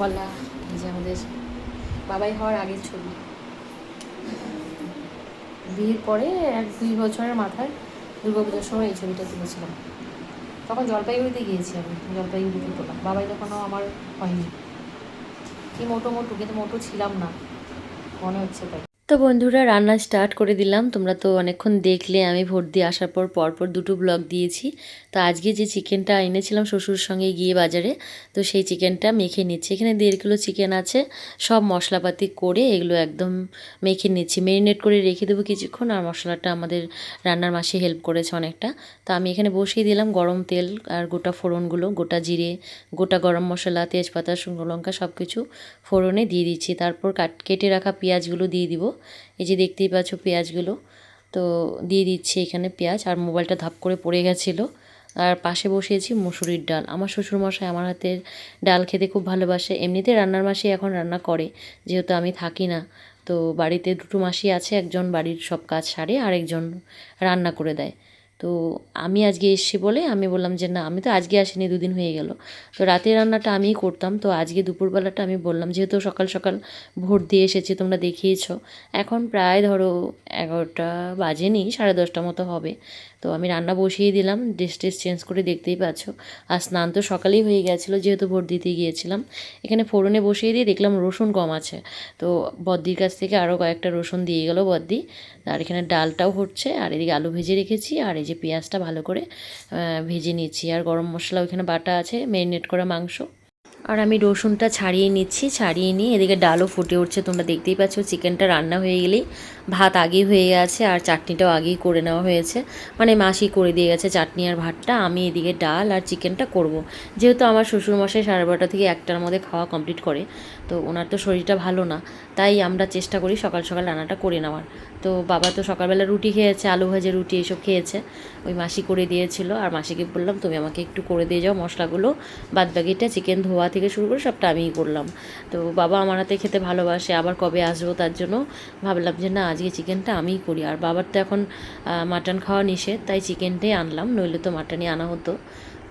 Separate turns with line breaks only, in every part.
বলা এই যে আমাদের বাবাই হওয়ার আগের ছবি, বিয়ের পরে 1-2 বছরের মাথায় দুর্গাপুজোর সময় এই ছবিটা তুলেছিলাম। তখন জলপাইগুড়িতে গিয়েছি, আমি জলপাইগুড়িতে তোলা। বাবাই তখনও আমার হয়নি। কি মোটো মোটো, কিন্তু মোটো ছিলাম না মনে হচ্ছে তাই। তো বন্ধুরা, রান্না স্টার্ট করে দিলাম। তোমরা তো অনেকক্ষণ দেখলে, আমি ভোট দিয়ে আসার পর পরপর 2টো ব্লগ দিয়েছি। তো আজকে যে চিকেনটা এনেছিলাম শ্বশুর সঙ্গে গিয়ে বাজারে, তো সেই চিকেনটা মেখে নিচ্ছি। এখানে 1.5 কিলো চিকেন আছে, সব মশলাপাতি করে এগুলো একদম মেখে নিচ্ছি। ম্যারিনেট করে রেখে দেবো কিছুক্ষণ। আর মশলাটা আমাদের রান্নার মাসে হেল্প করেছে অনেকটা। তো আমি এখানে বসিয়ে দিলাম গরম তেল আর গোটা ফোড়নগুলো, গোটা জিরে, গোটা গরম মশলা, তেজপাতা, শুকনো লঙ্কা সব কিছু ফোড়নে দিয়ে দিচ্ছি। তারপর কেটে রাখা পেঁয়াজগুলো দিয়ে দিব। এই যে দেখতেই পাচ্ছ পেঁয়াজগুলো, তো দিয়ে দিচ্ছি এখানে পেঁয়াজ। আর মোবাইলটা ধাপ করে পড়ে গেছিলো। আর পাশে বসিয়েছি মুসুরির ডাল। আমার শ্বশুরমশাই আমার হাতের ডাল খেতে খুব ভালোবাসে। এমনিতে রান্নার মাসি এখন রান্না করে, যেহেতু আমি থাকি না। তো বাড়িতে 2টো মাসি আছে, একজন বাড়ির সব কাজ সারে আর একজন রান্না করে দেয়। তো আমি আজকে এসেছি বলে আমি বললাম যে না, আমি তো আজকে আসিনি, 2 দিন হয়ে গেল। তো রাতের রান্নাটা আমিই করতাম। তো আজকে দুপুরবেলাটা আমি বললাম, যেহেতু সকাল সকাল ভোট দিয়ে এসেছি, তোমরা দেখিয়েছো। এখন প্রায় ধরো 11টা বাজেনি, 10:30 মতো হবে। তো আমি রান্না বসিয়ে দিলাম, ড্রেস চেঞ্জ করে, দেখতেই পাচ্ছ। আর স্নান তো সকালেই হয়ে গেছিলো, যেহেতু ভোট দিতে গিয়েছিলাম। এখানে ফোড়নে বসিয়ে দিয়ে দেখলাম রসুন কম আছে। তো বদ্দির কাছ থেকে আরও কয়েকটা রসুন দিয়ে গেলো বদ্দি। আর এখানে ডালটাও হচ্ছে, আর এদিকে আলু ভেজে রেখেছি, আর এই যে পেঁয়াজটা ভালো করে ভেজে নিচ্ছি। আর গরম মশলা ওইখানে বাটা আছে, ম্যারিনেট করা মাংস। আর আমি রসুনটা ছাড়িয়ে নিচ্ছি, ছাড়িয়ে নিয়ে এদিকে ডালও ফুটে উঠছে। তোমরা দেখতেই পাচ্ছ চিকেনটা রান্না হয়ে গেলেই ভাত আগেই হয়ে গেছে, আর চাটনিটাও আগেই করে নেওয়া হয়েছে। মানে মাসি করে দিয়ে গেছে চাটনি আর ভাতটা। আমি এদিকে ডাল আর চিকেনটা করব। যেহেতু আমার শ্বশুরমশাই 12:30 থেকে 1টার মধ্যে খাওয়া কমপ্লিট করে, তো ওনার তো শরীরটা ভালো না, তাই আমরা চেষ্টা করি সকাল সকাল রান্নাটা করে নেওয়ার। তো বাবা তো সকালবেলা রুটি খেয়েছে, আলু ভাজা রুটি এসব খেয়েছে, ওই মাসি করে দিয়েছিল। আর মাসিকে বললাম তুমি আমাকে একটু করে দিয়ে যাও মশলাগুলো, বাদবাকিটা চিকেন ধোয়া থেকে শুরু করে সবটা আমিই করলাম। তো বাবা আমার হাতে খেতে ভালোবাসে, আবার কবে আসবো তার জন্য ভাবলাম যে না, আজকে চিকেনটা আমিই করি। আর বাবার তো এখন মাটন খাওয়া নিষেধ, তাই চিকেনটাই আনলাম, নইলে তো মাটনই আনা হতো।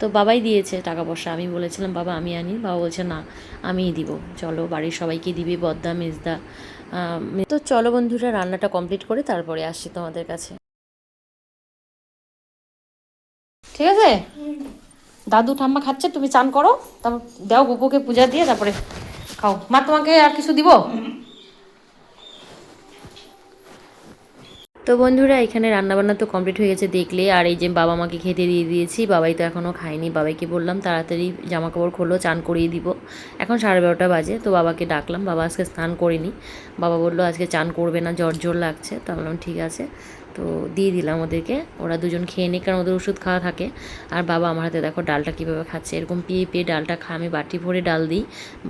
তো বাবাই দিয়েছে টাকা পয়সা। আমি বলেছিলাম বাবা আমি আনি, বাবা বলছে না আমিই দিব, চলো বাড়ির সবাইকে দিবি, বদ্দা মেজদা। তো চলো বন্ধুরা, রান্নাটা কমপ্লিট করে তারপরে আসছি তোমাদের কাছে। ঠিক আছে, দাদু ঠাম্মা খাচ্ছে, তুমি চান করো, তারপর দাও গুপুকে পূজা দিয়ে তারপরে খাও। মা তোমাকে আর কিছু দিব? তো বন্ধুরা, এখানে রান্নাবান্না তো কমপ্লিট হয়ে গেছে দেখলে। আর এই যে বাবা মাকে খেতে দিয়ে দিয়েছি, বাবাই তো এখনও খায়নি। বাবাইকে বললাম তাড়াতাড়ি জামা কাপড় খোলো, চান করিয়ে দিব। এখন 12:30 বাজে। তো বাবাকে ডাকলাম, বাবা আজকে স্নান করেনি। বাবা বললো আজকে চান করবে না, জ্বর জ্বর লাগছে। তো বললাম ঠিক আছে। তো দিয়ে দিলাম ওদেরকে, ওরা দুজন খেয়ে নিক, কারণ ওদের ওষুধ খাওয়া থাকে। আর বাবা আমার হাতে দেখো ডালটা কীভাবে খাচ্ছে, এরকম পেয়ে পেয়ে ডালটা আমি বাটি ভরে ডাল দিই।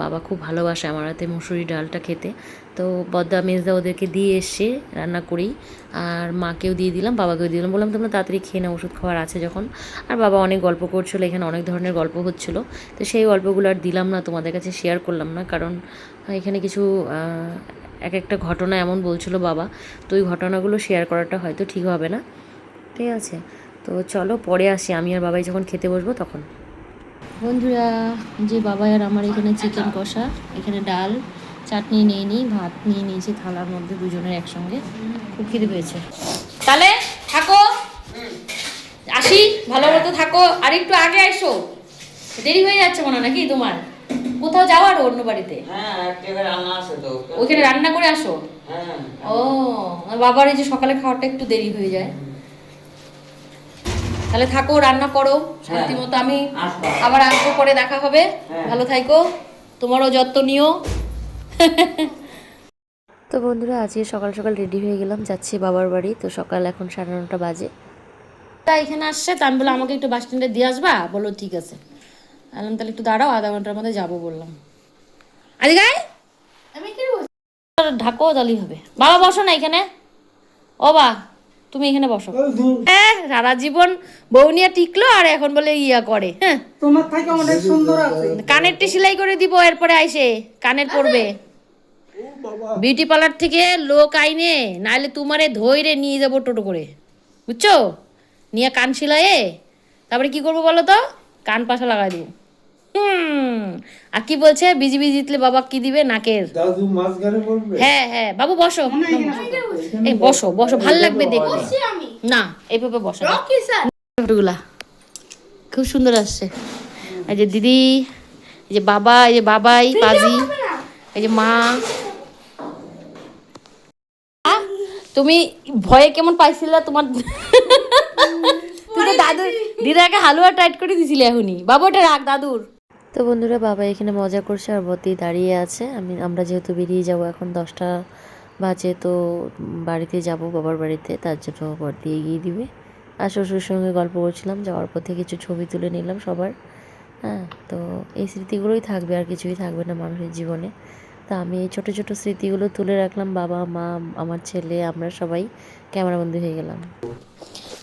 বাবা খুব ভালোবাসে আমার হাতে মুসুরি ডালটা খেতে। তো বদ্দা মেজদা ওদেরকে দিয়ে এসে রান্না করেই, আর মাকেও দিয়ে দিলাম, বাবাকেও দিয়ে দিলাম। বললাম তোমরা তাড়াতাড়ি খেয়ে নাও, ওষুধ খাওয়ার আছে যখন। আর বাবা অনেক গল্প করছিলো, এখানে অনেক ধরনের গল্প হচ্ছিলো। তো সেই গল্পগুলো আর দিলাম না, তোমাদের কাছে শেয়ার করলাম না, কারণ এখানে কিছু এক একটা ঘটনা এমন বলছিল বাবা, তো ওই ঘটনাগুলো শেয়ার করাটা হয়তো ঠিক হবে না। ঠিক আছে, তো চলো পরে আসি, আমি আর বাবাই যখন খেতে বসবো তখন। বন্ধুরা, যে বাবা আর আমার এখানে চিকেন কষা, এখানে ডাল, চাটনি নিয়ে নিই, ভাত নিয়ে নিয়েছি থালার মধ্যে দুজনের একসঙ্গে। খুব খিদে পেয়েছে। তাহলে থাকো, আসি, ভালো মতো থাকো। আর একটু আগে আসো, দেরি হয়ে যাচ্ছে মনে হয় নাকি তোমার? কোথাও যাওয়ার অন্য বাড়িতে? ওইখানে রান্না করে আসো? ও, বাবার এই যে সকালে খাওয়াটা একটু দেরি হয়ে যায়। তাহলে থাকো, রান্না করো শান্তি মতো। আমি আবার আসবো, পরে দেখা হবে। ভালো থাইকো, তোমারও যত্ন নিও। তো বন্ধুরা, আজকে সকাল সকাল রেডি হয়ে গেলাম, যাচ্ছি বাবার বাড়ি। তো সকাল এখন 9:30 বাজে। তা এখানে আসছে, তা আমি বললাম আমাকে একটু বাস স্ট্যান্ডে দিয়ে আসবা, বলো ঠিক আছে। বললাম তাহলে একটু দাঁড়াও, আধা ঘন্টার মধ্যে যাবো বললাম। আরে গাই আমি কি ঢাকো তাহলেই হবে। বাবা বসো না এখানে, ও বা তুমি এখানে বসো। হ্যাঁ, সারা জীবন বউ নিয়ে টিকলো, আর এখন বলে ইয়া করে। হ্যাঁ, তোমার থেকে অনেক সুন্দর আছে। কানেরটি সেলাই করে দিব, এরপরে আইসে কানের পরবে। বিউটি পার্লার থেকে লোক আইনে, নাইলে তোমারে ধইরে নিয়ে যাবো টোটো করে, বুঝছো? নিয়ে কান সেলাইয়ে তারপরে কি করবো বলো তো, কান পাশা লাগাই দিব। আর কি বলছে বিজি বিজি জিতলে বাবা কি দিবে নাকের?
দাদু মাছ গাড়ি করবে?
হ্যাঁ হ্যাঁ বাবু বসো, এই বসো বসো, ভাল লাগবে দেখতে। না এইভাবে বসো, ফটোগুলা খুব সুন্দর আসছে। এই যে দিদি, এই যে বাবা, এই যে বাবাই পাজি, এই যে মা। তুমি ভয়ে কেমন পাইছিলা তোমার? তুই তো দাদুর দিদাকে হালুয়া টাইট করে দিছিলি এখনই। বাবু ওটা রাখ দাদুর। তো বন্ধুরা বাবা এখানে মজা করছে আর বতি দাঁড়িয়ে আছে। আমরা যেহেতু বেরিয়ে যাব এখন 10টা বাজে, তো বাড়িতে যাব বাবার বাড়িতে, তার জন্য বতি এগিয়ে দিবে। আর শ্বশুর সঙ্গে গল্প করছিলাম, যাওয়ার পথে কিছু ছবি তুলে নিলাম সবার। হ্যাঁ, তো এই স্মৃতিগুলোই থাকবে, আর কিছুই থাকবে না মানুষের জীবনে। তা আমি এই ছোটো ছোটো স্মৃতিগুলো তুলে রাখলাম, বাবা মা আমার ছেলে আমরা সবাই ক্যামেরাবন্দি হয়ে গেলাম।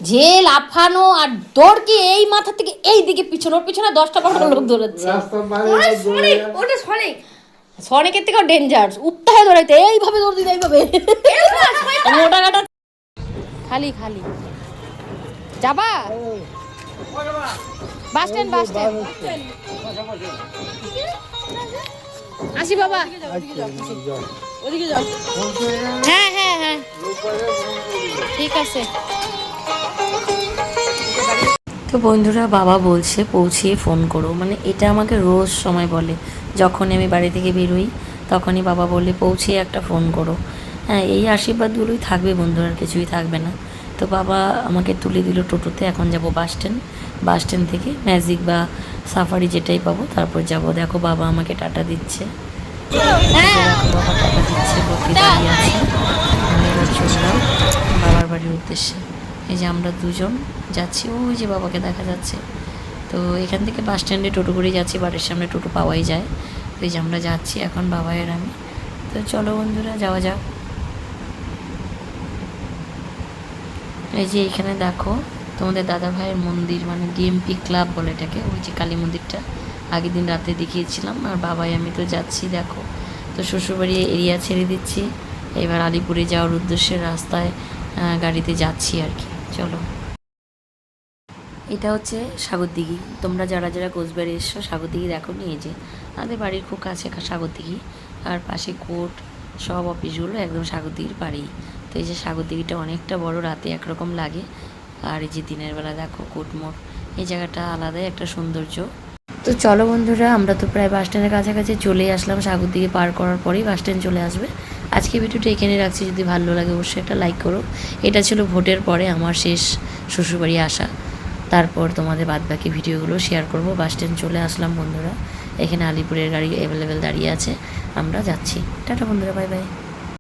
যে লাফানো আর দৌড় কি এই মাথা থেকে এই দিকে পিছনে, ওর পিছনে 10টা-15টা লোক দৌড়াচ্ছে। সনিকের থেকেও ডেঞ্জার, উত্তাহে দৌড়াইতে এইভাবে দৌড় দিতে, এইভাবে মোটা কাটা। খালি খালি যাবা বাস স্ট্যান্ড, বাস স্ট্যান্ড আসি বাবা। হ্যাঁ হ্যাঁ হ্যাঁ ঠিক আছে। তো বন্ধুরা বাবা বলছে পৌঁছিয়ে ফোন করো, মানে এটা আমাকে রোজ সময় বলে, যখনই আমি বাড়ি থেকে বেরোই তখনই বাবা বলে পৌঁছিয়ে একটা ফোন করো। হ্যাঁ, এই আশীর্বাদগুলোই থাকবে বন্ধুরা, আর কিছুই থাকবে না। তো বাবা আমাকে তুলে দিল টোটোতে, এখন যাব বাস স্ট্যান্ড। বাস স্ট্যান্ড থেকে ম্যাজিক বা সাফারি যেটাই পাবো তারপর যাব। দেখো বাবা আমাকে টাটা দিচ্ছে, বাবা টাটা দিচ্ছে, বকে দাঁড়িয়ে আছে। আমি এবার চললাম বাবার বাড়ির উদ্দেশ্যে। এই যে আমরা দুজন যাচ্ছি, ওই যে বাবাকে দেখা যাচ্ছে। তো এখান থেকে বাস স্ট্যান্ডে টোটো করে যাচ্ছি, বাড়ির সামনে টোটো পাওয়াই যায়। তো এই যে আমরা যাচ্ছি এখন বাবাইয়ের আমি। তো চলো বন্ধুরা যাওয়া যাক। এই যে এখানে দেখো তোমাদের দাদা ভাইয়ের মন্দির, মানে ডিএমপি ক্লাব বলে এটাকে, ওই যে কালী মন্দিরটা আগের দিন রাতে দেখিয়েছিলাম। আর বাবাই আমি তো যাচ্ছি দেখো। তো শ্বশুরবাড়ি এরিয়া ছেড়ে দিচ্ছি, এবার আলিপুরে যাওয়ার উদ্দেশ্যে রাস্তায় গাড়িতে যাচ্ছি আর কি। চলো, এটা হচ্ছে সাগরদিঘি। তোমরা যারা যারা কোচবিহারে এসছো সাগরদিঘি দেখো নি, এই যে আমাদের বাড়ির খুব কাছে সাগরদিঘি, আর পাশে কোর্ট সব অফিসগুলো একদম সাগরদিঘির পাড়েই। তো এই যে সাগরদিঘিটা অনেকটা বড়, রাতে একরকম লাগে, আর এই যে দিনের বেলা দেখো কোর্ট মোড়, এই জায়গাটা আলাদাই একটা সৌন্দর্য। তো চলো বন্ধুরা, আমরা তো প্রায় বাস স্ট্যান্ডের কাছাকাছি চলেই আসলাম, সাগরদিঘি পার করার পরেই বাস স্ট্যান্ড চলে আসবে। আজকে ভিডিওটা এখানে রাখছি, যদি ভালো লাগে অবশ্যই একটা লাইক করো। এটা ছিল ভোটের পরে আমার শেষ শ্বশুরবাড়ি আসা, তারপর তোমাদের বাদবাকি ভিডিওগুলো শেয়ার করব। বাস স্ট্যান্ড চলে আসলাম বন্ধুরা, এখানে আলিপুরের গাড়ি অ্যাভেলেবেল দাঁড়িয়ে আছে, আমরা যাচ্ছি। টাটা বন্ধুরা, বাই বাই।